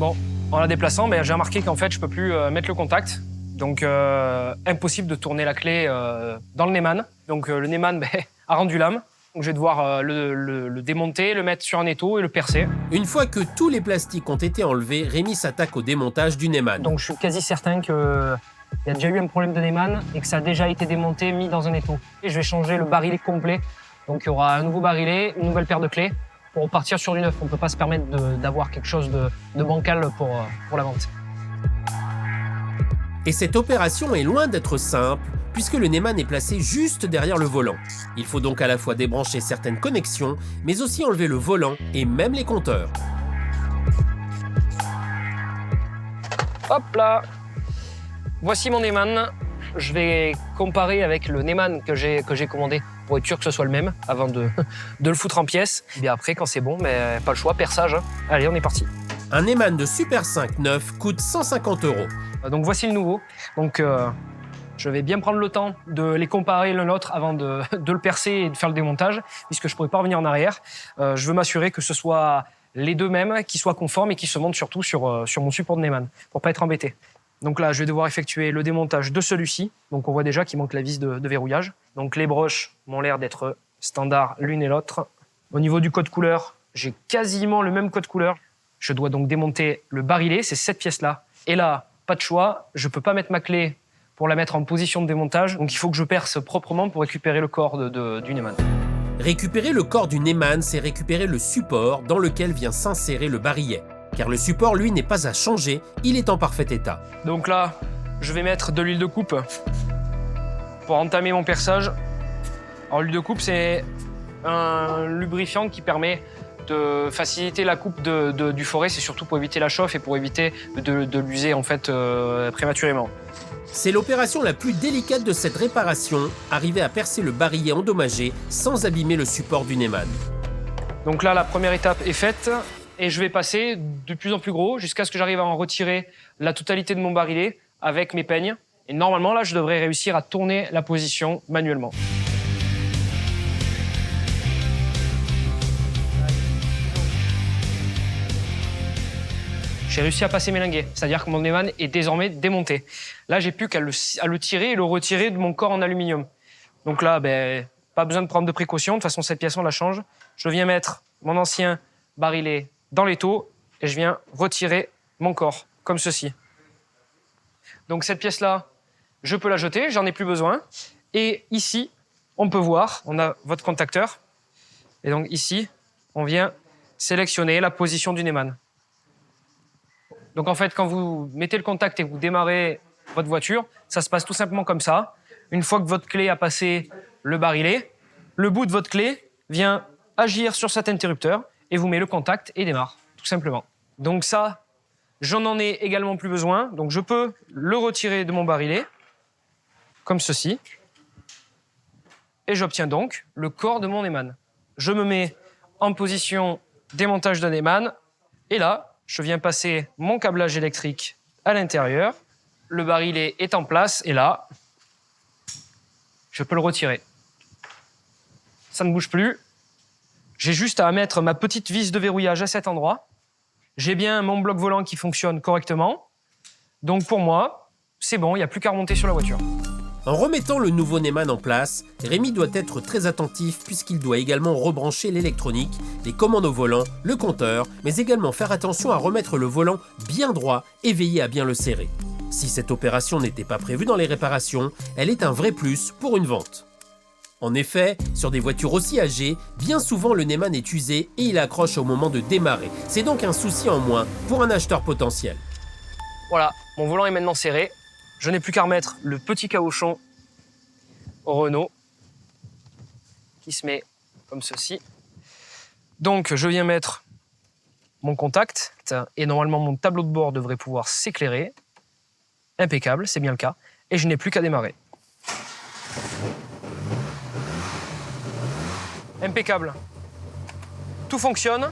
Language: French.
Bon, en la déplaçant, j'ai remarqué qu'en fait, je peux plus mettre le contact. Donc, impossible de tourner la clé dans le Neyman. Donc, le Neyman a rendu l'âme. Donc, je vais devoir le démonter, le mettre sur un étau et le percer. Une fois que tous les plastiques ont été enlevés, Rémi s'attaque au démontage du Neyman. Donc, je suis quasi certain qu'il y a déjà eu un problème de Neyman et que ça a déjà été démonté, mis dans un étau. Et je vais changer le barillet complet. Donc, il y aura un nouveau barillet, une nouvelle paire de clés pour repartir sur du neuf. On ne peut pas se permettre d'avoir quelque chose de bancal pour la vente. Et cette opération est loin d'être simple, puisque le Neyman est placé juste derrière le volant. Il faut donc à la fois débrancher certaines connexions, mais aussi enlever le volant et même les compteurs. Hop là! Voici mon Neyman. Je vais comparer avec le Neyman que j'ai commandé pour être sûr que ce soit le même avant de le foutre en pièces. Et bien après, quand c'est bon, pas le choix, perçage. Hein. Allez, on est parti. Un Neyman de Super 5 neuf coûte 150 €. Donc voici le nouveau. Donc je vais bien prendre le temps de les comparer l'un l'autre avant de le percer et de faire le démontage, puisque je ne pourrai pas revenir en arrière. Je veux m'assurer que ce soit les deux mêmes, qui soient conformes et qui se montent surtout sur mon support de Neyman, pour ne pas être embêté. Donc là, je vais devoir effectuer le démontage de celui-ci. Donc on voit déjà qu'il manque la vis de verrouillage. Donc les broches m'ont l'air d'être standards l'une et l'autre. Au niveau du code couleur, j'ai quasiment le même code couleur. Je dois donc démonter le barillet, c'est cette pièce-là. Et là, pas de choix, je ne peux pas mettre ma clé pour la mettre en position de démontage. Donc il faut que je perce proprement pour récupérer le corps du Neyman. Récupérer le corps du Neyman, c'est récupérer le support dans lequel vient s'insérer le barillet. Car le support, lui, n'est pas à changer, il est en parfait état. Donc là, je vais mettre de l'huile de coupe pour entamer mon perçage. Alors l'huile de coupe, c'est un lubrifiant qui permet de faciliter la coupe du forêt. C'est surtout pour éviter la chauffe et pour éviter de l'user en fait prématurément. C'est l'opération la plus délicate de cette réparation, arriver à percer le barillet endommagé sans abîmer le support du Neyman. Donc là, la première étape est faite. Et je vais passer de plus en plus gros jusqu'à ce que j'arrive à en retirer la totalité de mon barillet avec mes peignes. Et normalement, là, je devrais réussir à tourner la position manuellement. J'ai réussi à passer mes linguets, c'est-à-dire que mon Neyman est désormais démonté. Là, j'ai plus qu'à le tirer et le retirer de mon corps en aluminium. Donc là, pas besoin de prendre de précautions. De toute façon, cette pièce, on la change. Je viens mettre mon ancien barillet dans l'étau et je viens retirer mon corps, comme ceci. Donc cette pièce-là, je peux la jeter, j'en ai plus besoin. Et ici, on peut voir, on a votre contacteur. Et donc ici, on vient sélectionner la position du Neyman. Donc en fait, quand vous mettez le contact et que vous démarrez votre voiture, ça se passe tout simplement comme ça. Une fois que votre clé a passé le barillet, le bout de votre clé vient agir sur cet interrupteur et vous met le contact et démarre, tout simplement. Donc ça, j'en ai également plus besoin. Donc je peux le retirer de mon barillet, comme ceci. Et j'obtiens donc le corps de mon Neyman. Je me mets en position démontage de Neyman. Et là, je viens passer mon câblage électrique à l'intérieur. Le barillet est en place. Et là, je peux le retirer. Ça ne bouge plus. J'ai juste à mettre ma petite vis de verrouillage à cet endroit. J'ai bien mon bloc volant qui fonctionne correctement. Donc pour moi, c'est bon, il n'y a plus qu'à remonter sur la voiture. En remettant le nouveau Neyman en place, Rémi doit être très attentif puisqu'il doit également rebrancher l'électronique, les commandes au volant, le compteur, mais également faire attention à remettre le volant bien droit et veiller à bien le serrer. Si cette opération n'était pas prévue dans les réparations, elle est un vrai plus pour une vente. En effet, sur des voitures aussi âgées, bien souvent le Neyman est usé et il accroche au moment de démarrer. C'est donc un souci en moins pour un acheteur potentiel. Voilà, mon volant est maintenant serré. Je n'ai plus qu'à remettre le petit cabochon Renault qui se met comme ceci. Donc, je viens mettre mon contact et normalement mon tableau de bord devrait pouvoir s'éclairer. Impeccable, c'est bien le cas. Et je n'ai plus qu'à démarrer. Impeccable. Tout fonctionne.